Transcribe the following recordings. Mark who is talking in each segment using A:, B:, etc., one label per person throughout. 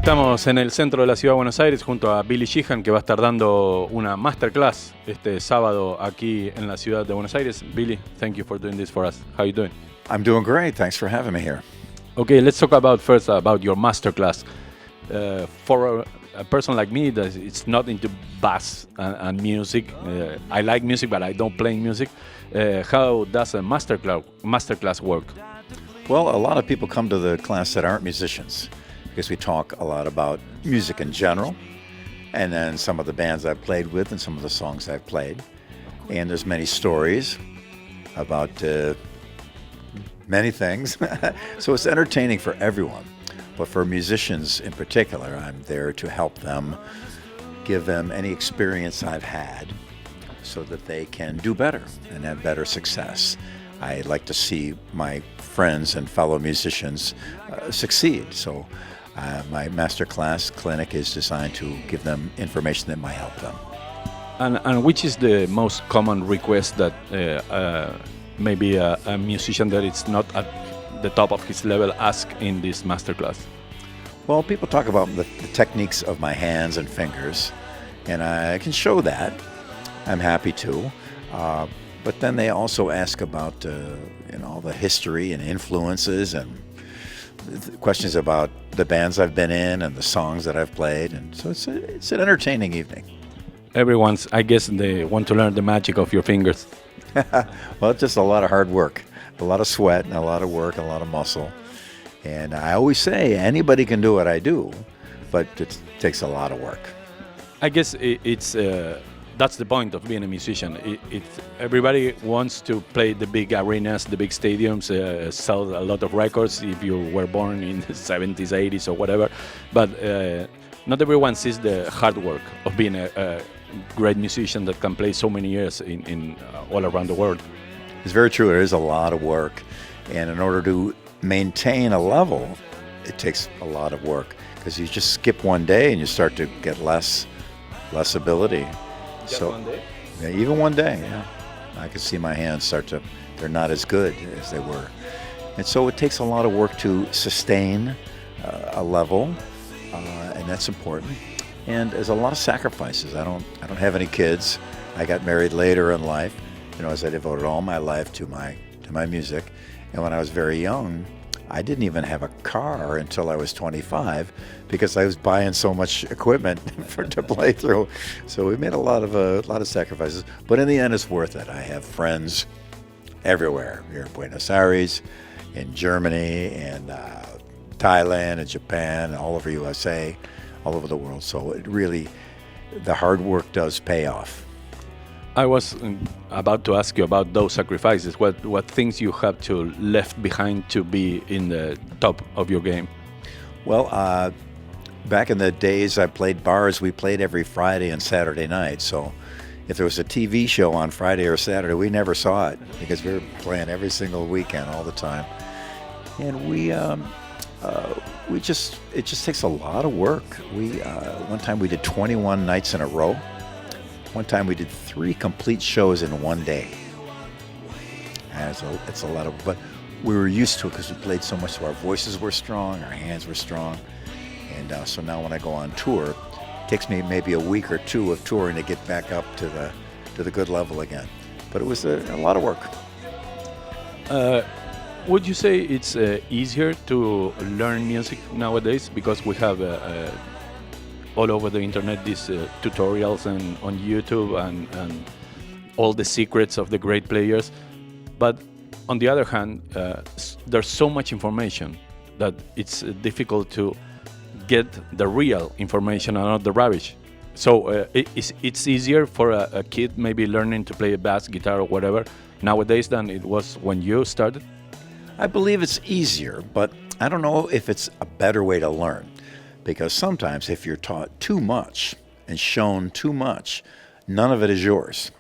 A: Estamos en el centro de la ciudad de Buenos Aires junto a Billy Sheehan, que va a estar dando una masterclass este sábado aquí en la ciudad de Buenos Aires. Billy, thank you for doing this for us. How are you doing?
B: I'm doing great. Thanks for having me here.
A: Okay, let's talk about first about your masterclass. For a person like me that it's not into bass and music, I like music, but I don't play music. How does a masterclass work?
B: Well, a lot of people come to the class that aren't musicians because we talk a lot about music in general, and then some of the bands I've played with and some of the songs I've played. And there's many stories about many things. So it's entertaining for everyone. But for musicians in particular, I'm there to help them, give them any experience I've had so that they can do better and have better success. I like to see my friends and fellow musicians succeed. So my masterclass clinic is designed to give them information that might help them.
A: And which is the most common request that maybe a musician that is not at the top of his level ask in this masterclass?
B: Well, people talk about the techniques of my hands and fingers, and I can show that. I'm happy to. But then they also ask about the history and influences and questions about the bands I've been in and the songs that I've played, and so it's an entertaining evening.
A: I guess they want to learn the magic of your fingers.
B: Well, it's just a lot of hard work, a lot of sweat, and a lot of work, a lot of muscle. And I always say anybody can do what I do, but it takes a lot of work.
A: I guess that's the point of being a musician. Everybody wants to play the big arenas, the big stadiums, sell a lot of records if you were born in the 70s, 80s, or whatever. But not everyone sees the hard work of being a great musician that can play so many years in all around the world.
B: It's very true. It is a lot of work. And in order to maintain a level, it takes a lot of work. Because you just skip one day and you start to get less ability.
A: Just one day?
B: Yeah, even one day, yeah. I can see my hands they're not as good as they were. And so it takes a lot of work to sustain a level, and that's important. And there's a lot of sacrifices. I don't have any kids. I got married later in life, as I devoted all my life to my music. And when I was very young, I didn't even have a car until I was 25 because I was buying so much equipment to play through. So we made a lot of sacrifices. But in the end, it's worth it. I have friends everywhere. Here in Buenos Aires, in Germany, and Thailand, and Japan, and all over USA, all over the world. So it really, the hard work does pay off.
A: I was about to ask you about those sacrifices. What things you have to left behind to be in the top of your game?
B: Well, back in the days I played bars, we played every Friday and Saturday night. So if there was a TV show on Friday or Saturday, we never saw it because we were playing every single weekend all the time. And it just takes a lot of work. One time we did 21 nights in a row. One time we did 3 complete shows in one day. It's a lot but we were used to it because we played so much, so our voices were strong, our hands were strong. And so now when I go on tour, it takes me maybe a week or 2 of touring to get back up to the good level again. But it was a lot of work.
A: Would you say it's easier to learn music nowadays because we have all over the internet these tutorials and on YouTube and all the secrets of the great players? But on the other hand, there's so much information that it's difficult to get the real information and not the rubbish. So it's easier for a kid maybe learning to play a bass, guitar, or whatever nowadays than it was when you started?
B: I believe it's easier, but I don't know if it's a better way to learn. Because sometimes if you're taught too much and shown too much, none of it is yours.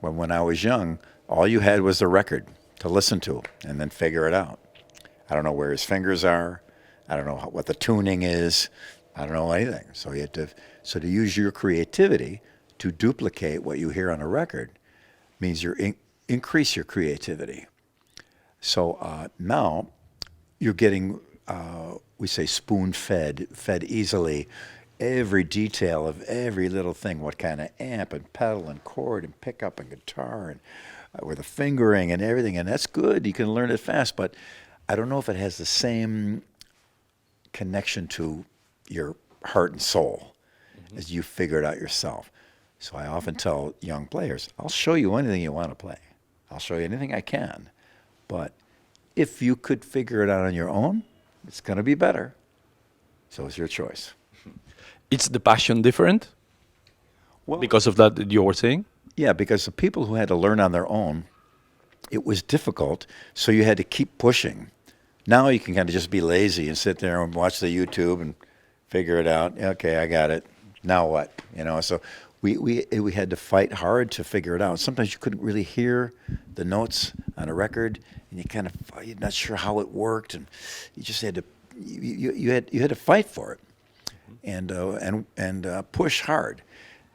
B: When I was young, all you had was the record to listen to and then figure it out. I don't know where his fingers are. I don't know what the tuning is. I don't know anything. So you have to use your creativity to duplicate what you hear on a record means you increase your creativity. So now you're getting we say spoon-fed, fed easily, every detail of every little thing, what kind of amp and pedal and chord and pickup and guitar and with the fingering and everything, and that's good. You can learn it fast, but I don't know if it has the same connection to your heart and soul as you figure it out yourself. So I often tell young players, I'll show you anything you want to play. I'll show you anything I can. But if you could figure it out on your own, it's going to be better. So it's your choice.
A: It's the passion different?
B: Well,
A: Because of that you were saying?
B: yeah, because the people who had to learn on their own, it was difficult, so you had to keep pushing. Now you can kind of just be lazy and sit there and watch the YouTube and figure it out. Okay, I got it. Now what? So we had to fight hard to figure it out. Sometimes you couldn't really hear the notes on a record, and you're not sure how it worked, and you just had to you had to fight for it and push hard.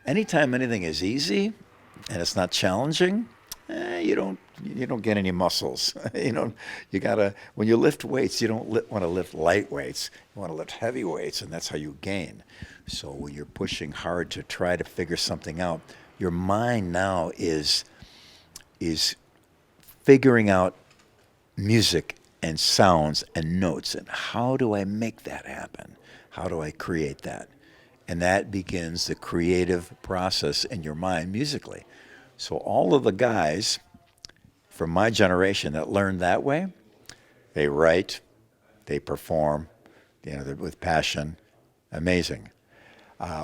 B: Anytime anything is easy and it's not challenging, you don't get any muscles. You gotta, when you lift weights, you don't want to lift light weights. You want to lift heavy weights, and that's how you gain. So when you're pushing hard to try to figure something out, your mind now is figuring out music and sounds and notes, and how do I make that happen? How do I create that? And that begins the creative process in your mind musically. So all of the guys from my generation that learned that way, they write, they perform, they're with passion, amazing.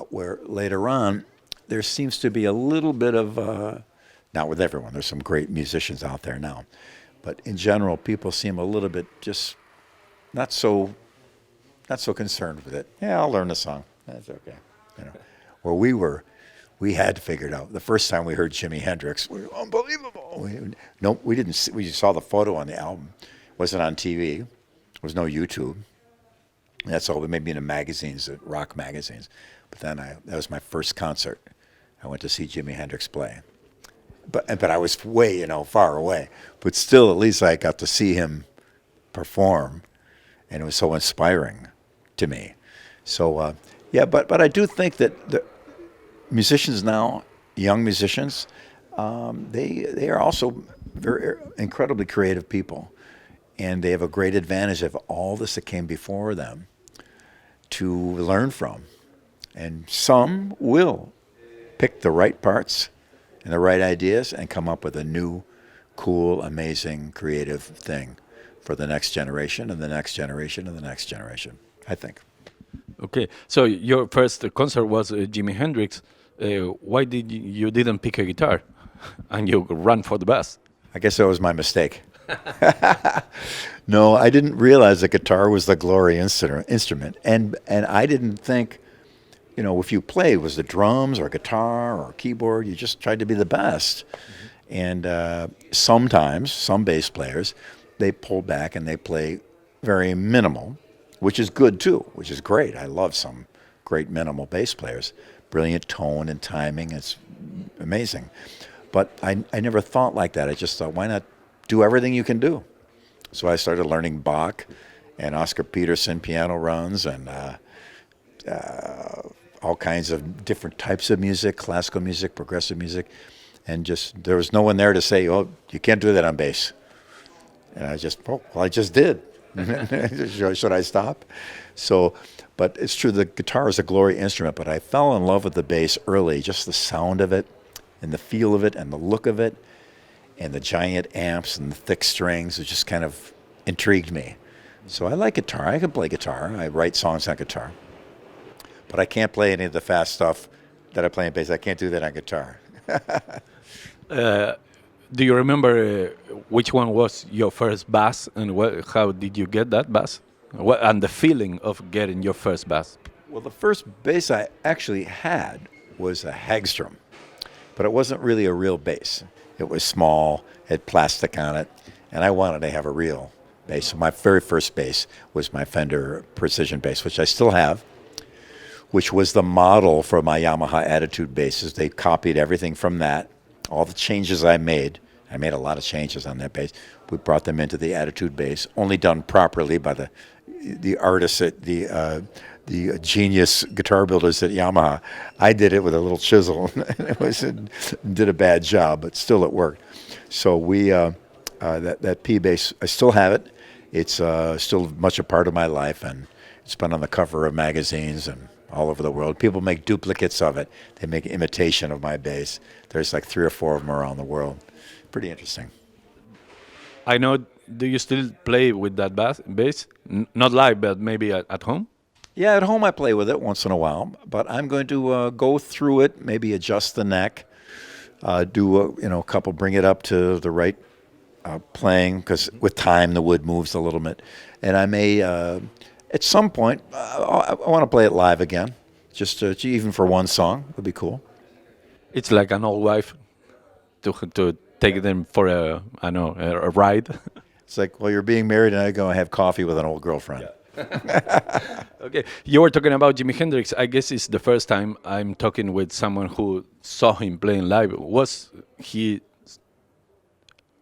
B: Where later on, there seems to be a little bit of, not with everyone, there's some great musicians out there now, but in general, people seem a little bit just not so concerned with it. Yeah, I'll learn the song. That's okay. Where we had to figure it out. The first time we heard Jimi Hendrix, we were unbelievable. We didn't see, we saw the photo on the album. It wasn't on TV. There was no YouTube. That's all. Maybe in the magazines, the rock magazines. But then that was my first concert. I went to see Jimi Hendrix play. But I was way, far away. But still, at least I got to see him perform, and it was so inspiring to me. So, but I do think that the musicians now, young musicians, they are also very incredibly creative people, and they have a great advantage of all this that came before them to learn from. And some will pick the right parts and the right ideas and come up with a new, cool, amazing, creative thing for the next generation and the next generation and the next generation, I think.
A: Okay, so your first concert was Jimi Hendrix. Why you didn't pick a guitar and you ran for the bass?
B: I guess that was my mistake. No, I didn't realize the guitar was the glory instrument, and I didn't think, if you play, was the drums or guitar or keyboard, you just tried to be the best. Mm-hmm. And sometimes some bass players, they pull back and they play very minimal, which is good too, which is great. I love some great minimal bass players. Brilliant tone and timing, it's amazing. But I never thought like that. I just thought, why not do everything you can do? So I started learning Bach and Oscar Peterson piano runs and all kinds of different types of music, classical music, progressive music. And just, there was no one there to say, oh, you can't do that on bass. And I just did. Should I stop? So, but it's true, the guitar is a glory instrument, but I fell in love with the bass early, just the sound of it and the feel of it and the look of it and the giant amps and the thick strings. It just kind of intrigued me. So I like guitar. I can play guitar. I write songs on guitar. But I can't play any of the fast stuff that I play on bass. I can't do that on guitar.
A: Do you remember which one was your first bass and how did you get that bass? And the feeling of getting your first bass?
B: Well, the first bass I actually had was a Hagstrom, but it wasn't really a real bass. It was small, had plastic on it, and I wanted to have a real bass. So my very first bass was my Fender Precision bass, which I still have, which was the model for my Yamaha Attitude basses. They copied everything from that. All the changes I made a lot of changes on that bass. We brought them into the Attitude bass, only done properly by the the artists at the genius guitar builders at Yamaha. I did it with a little chisel, and did a bad job, but still it worked. So that P bass, I still have it. It's still much a part of my life, and it's been on the cover of magazines and all over the world. People make duplicates of it. They make imitation of my bass. There's like 3 or 4 of them around the world. Pretty interesting.
A: I know. Do you still play with that bass? Not live, but maybe at home?
B: Yeah, at home I play with it once in a while, but I'm going to go through it, maybe adjust the neck, do a couple, bring it up to the right playing, because with time the wood moves a little bit. And I may, at some point, I want to play it live again, just even for one song would be cool.
A: It's like an old wife to take them for a ride.
B: It's like, well, you're being married and I go and have coffee with an old girlfriend.
A: Yeah. Okay, you were talking about Jimi Hendrix. I guess it's the first time I'm talking with someone who saw him playing live. Was he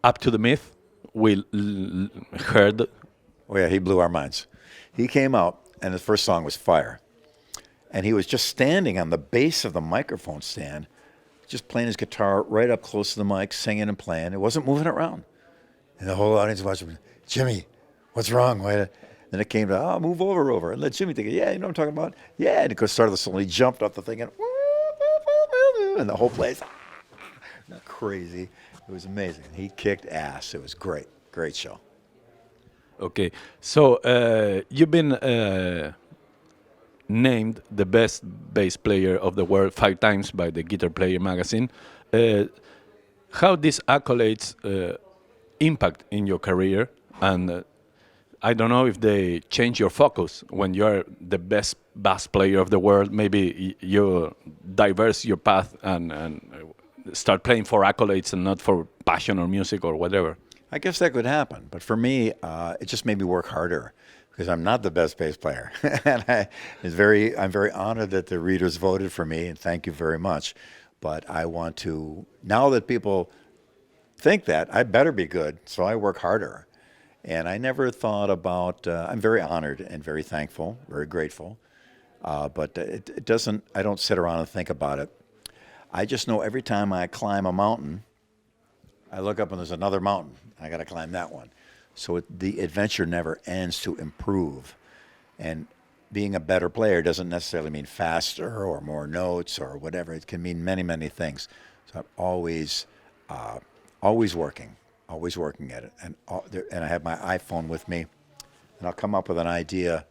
A: up to the myth we heard?
B: Oh yeah, he blew our minds. He came out and his first song was Fire. And he was just standing on the base of the microphone stand, just playing his guitar right up close to the mic, singing and playing. It wasn't moving around. And the whole audience watched him. Jimmy, what's wrong? Why? Then it came to, move over, and let Jimmy think, yeah, you know what I'm talking about? Yeah, and it started the song, he jumped off the thing, and the whole place, crazy. It was amazing. He kicked ass. It was great. Great show.
A: Okay, so you've been named the best bass player of the world 5 times by the Guitar Player magazine. How these accolades impact in your career, and I don't know if they change your focus when you're the best bass player of the world. Maybe you diverse your path and start playing for accolades and not for passion or music or whatever.
B: I guess that could happen, but for me, it just made me work harder because I'm not the best bass player. And I'm very honored that the readers voted for me, and thank you very much. But I want to, now that people think that, I better be good, so I work harder. And I never thought about, I'm very honored and very thankful, very grateful. But it doesn't, I don't sit around and think about it. I just know every time I climb a mountain, I look up and there's another mountain. I got to climb that one. So the adventure never ends to improve. And being a better player doesn't necessarily mean faster or more notes or whatever. It can mean many, many things. So I'm always working at it. And I have my iPhone with me, and I'll come up with an idea,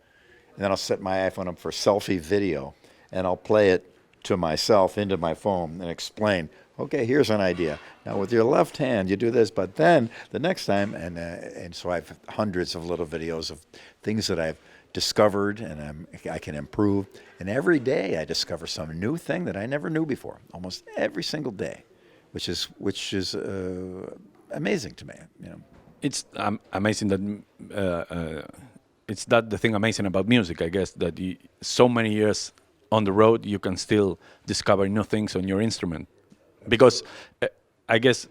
B: and then I'll set my iPhone up for selfie video, and I'll play it to myself into my phone and explain, okay, here's an idea. Now with your left hand, you do this, but then the next time, and so I have hundreds of little videos of things that I've discovered and I can improve. And every day I discover some new thing that I never knew before, almost every single day, which is amazing to me. You know,
A: it's amazing that it's that the thing amazing about music, I guess, that so many years on the road you can still discover new things on your instrument. Because I guess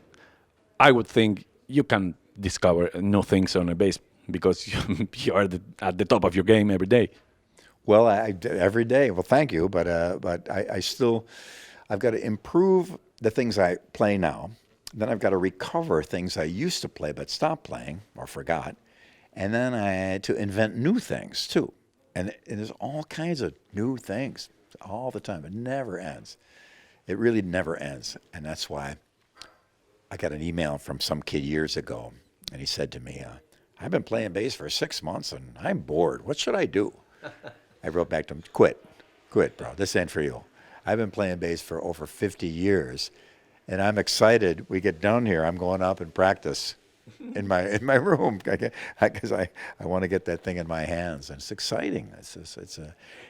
A: I would think you can discover new things on a bass because you are at the top of your game every day.
B: Well, every day. Well, thank you, but I've got to improve the things I play now. Then I've got to recover things I used to play but stopped playing or forgot, and then I had to invent new things too. And there's all kinds of new things all the time. It never ends. It really never ends. And that's why I got an email from some kid years ago, and he said to me, I've been playing bass for 6 months, and I'm bored. What should I do? I wrote back to him, quit, bro. This ain't for you. I've been playing bass for over 50 years, and I'm excited. We get down here, I'm going up and practice in my room because I want to get that thing in my hands, and it's exciting.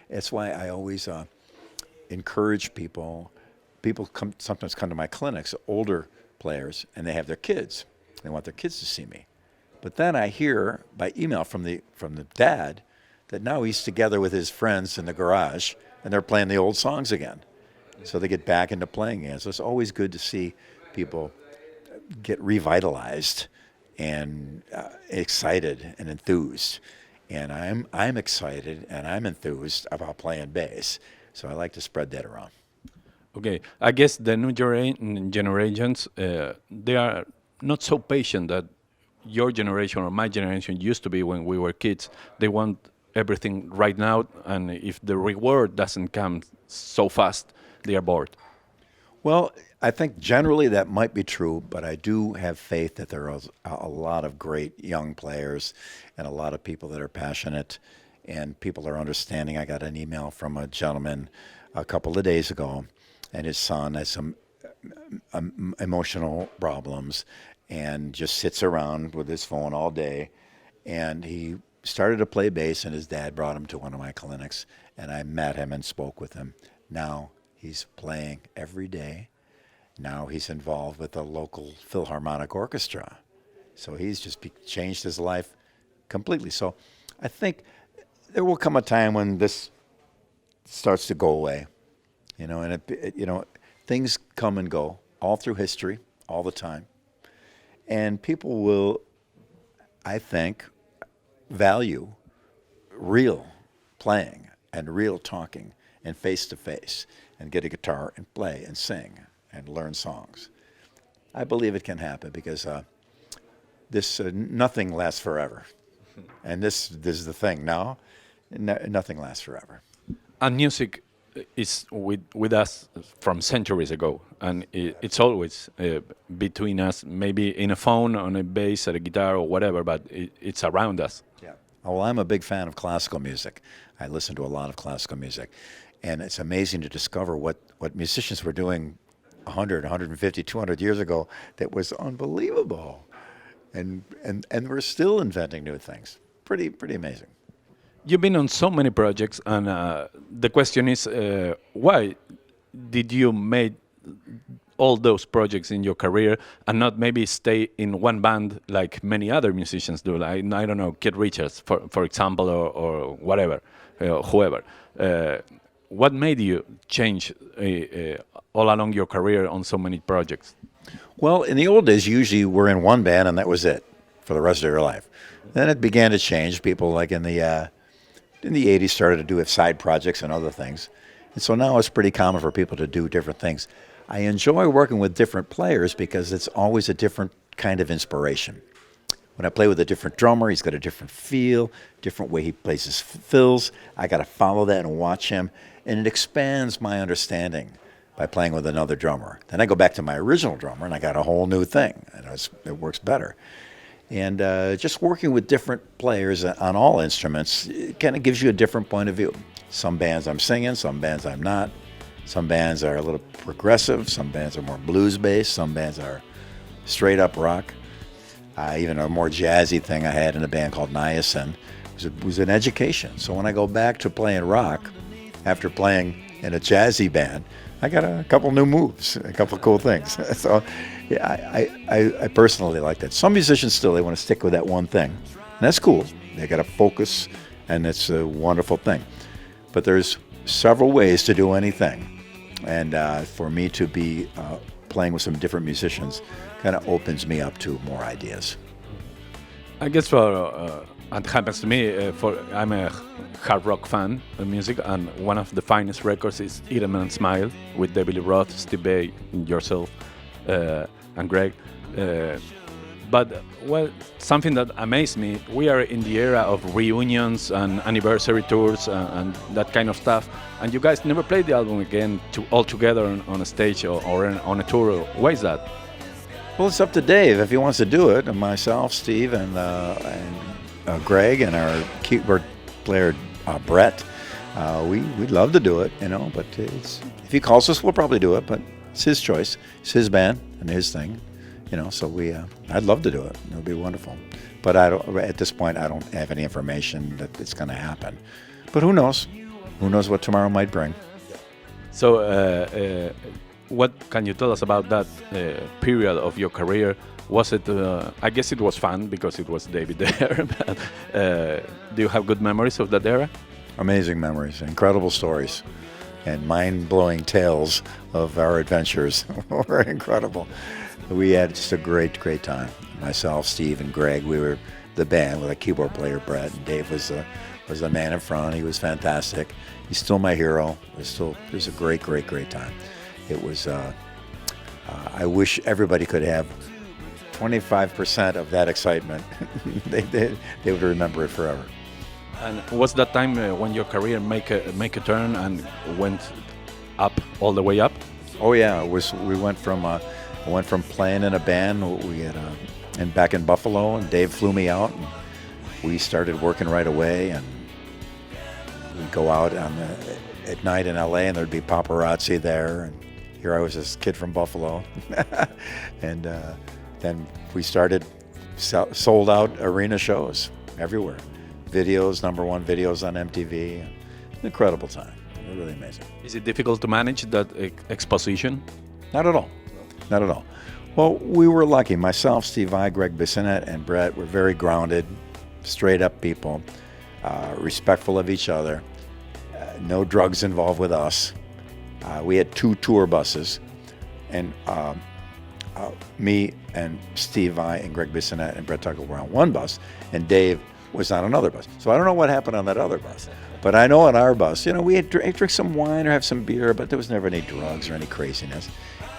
B: It's why I always encourage people. People sometimes come to my clinics, older players, and they have their kids. They want their kids to see me. But then I hear by email from the dad that now he's together with his friends in the garage, and they're playing the old songs again. So they get back into playing again. So it's always good to see people get revitalized and excited and enthused. And I'm excited and I'm enthused about playing bass. So I like to spread that around.
A: Okay, I guess the new generations, they are not so patient that your generation or my generation used to be when we were kids. They want everything right now, and if the reward doesn't come so fast, they are bored.
B: Well, I think generally that might be true, but I do have faith that there are a lot of great young players and a lot of people that are passionate and people are understanding. I got an email from a gentleman a couple of days ago, and his son has some emotional problems and just sits around with his phone all day. And he started to play bass, and his dad brought him to one of my clinics, and I met him and spoke with him. Now he's playing every day. Now he's involved with a local Philharmonic orchestra. So he's just changed his life completely. So I think there will come a time when this starts to go away. And things come and go all through history, all the time. And people will, I think, value real playing and real talking and face-to-face and get a guitar and play and sing and learn songs. I believe it can happen because nothing lasts forever. And this is the thing now, nothing lasts forever.
A: And music is with us from centuries ago, and it's always between us, maybe in a phone, on a bass, at a guitar, or whatever, but it's around us.
B: Yeah. Well, I'm a big fan of classical music. I listen to a lot of classical music, and it's amazing to discover what musicians were doing 100, 150, 200 years ago that was unbelievable, and we're still inventing new things. Pretty amazing.
A: You've been on so many projects, and the question is, why did you make all those projects in your career and not maybe stay in one band like many other musicians do? Like, I don't know, Keith Richards, for example, or whatever, whoever. What made you change all along your career on so many projects?
B: Well, in the old days, usually we're in one band and that was it for the rest of your life. Then it began to change. People like in the 80s started to do side projects and other things. And so now it's pretty common for people to do different things. I enjoy working with different players because it's always a different kind of inspiration. When I play with a different drummer, he's got a different feel, different way he plays his fills. I got to follow that and watch him. And it expands my understanding by playing with another drummer. Then I go back to my original drummer and I got a whole new thing. And it works better. And just working with different players on all instruments, it kind of gives you a different point of view. Some bands I'm singing, some bands I'm not. Some bands are a little progressive, some bands are more blues-based, some bands are straight-up rock. Even a more jazzy thing I had in a band called Niacin was an education. So when I go back to playing rock, after playing in a jazzy band, I got a couple new moves, a couple cool things. So yeah, I personally like that. Some musicians still, they want to stick with that one thing. And that's cool. They got to focus, and it's a wonderful thing. But there's several ways to do anything. And for me to be playing with some different musicians kind of opens me up to more ideas.
A: I guess it happens to me. I'm a hard rock fan of music, and one of the finest records is Eat 'Em and Smile with Billy Roth, Steve Vai, yourself, and Greg. But something that amazed me, we are in the era of reunions and anniversary tours and that kind of stuff, and you guys never played the album again all together on a stage or on a tour. Why is that?
B: Well, it's up to Dave if he wants to do it, and myself, Steve, and Greg, and our keyboard player Brett. We'd love to do it, but if he calls us, we'll probably do it. But it's his choice, it's his band and his thing. So I'd love to do it. It would be wonderful. But at this point, I don't have any information that it's going to happen. But who knows? Who knows what tomorrow might bring?
A: So, what can you tell us about that period of your career? Was it? I guess it was fun because it was David there. But, do you have good memories of that era?
B: Amazing memories, incredible stories, and mind-blowing tales of our adventures. Were incredible. We had just a great time. Myself, Steve, and Greg, we were the band with a keyboard player, Brett, and Dave was the man in front. He was fantastic. He's still my hero. It was a great time. It was. I wish everybody could have 25% of that excitement. they would remember it forever.
A: And was that time when your career make a turn and went up, all the way up?
B: Oh yeah, it was. We went from playing in a band and back in Buffalo, and Dave flew me out, and we started working right away. And we'd go out at night in LA, and there'd be paparazzi there. And here I was, this kid from Buffalo, and then we started sold out arena shows everywhere. Videos, #1 videos on MTV. An incredible time. Really amazing.
A: Is it difficult to manage that exposition?
B: Not at all. Not at all. Well, we were lucky. Myself, Steve Vai, Greg Bissonette, and Brett were very grounded, straight up people, respectful of each other. No drugs involved with us. We had 2 tour buses, and me and Steve Vai and Greg Bissonette and Brett Tucker were on one bus, and Dave was on another bus. So I don't know what happened on that other bus, but I know on our bus, we'd drink some wine or have some beer, but there was never any drugs or any craziness.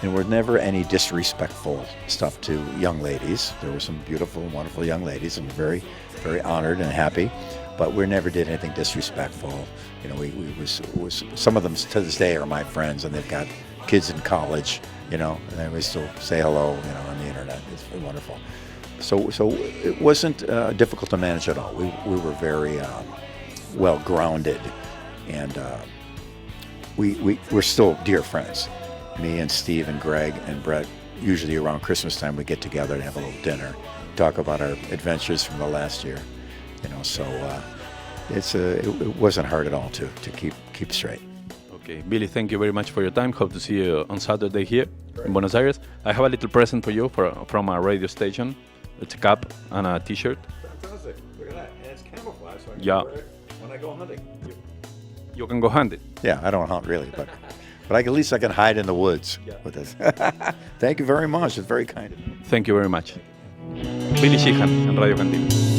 B: And there were never any disrespectful stuff to young ladies. There were some beautiful, wonderful young ladies, and very, very honored and happy. But we never did anything disrespectful. Some of them to this day are my friends, and they've got kids in college, and we still say hello, on the internet. It's wonderful. So it wasn't difficult to manage at all. We were very well grounded, and we're still dear friends. Me and Steve and Greg and Brett, usually around Christmas time, we get together and have a little dinner, talk about our adventures from the last year. So it wasn't hard at all to keep straight.
A: Okay, Billy, thank you very much for your time. Hope to see you on Saturday here in Buenos Aires. I have a little present for you from a radio station. It's a cap and a T-shirt.
B: Fantastic! Look at that, and it's camouflage, so I
A: can wear
B: it when I go hunting.
A: You can go hunt it.
B: Yeah, I don't hunt really, but at least I can hide in the woods with this. Thank you very much. It's very kind of you.
A: Thank you very much. Billy Sheehan en Radio Cantilo.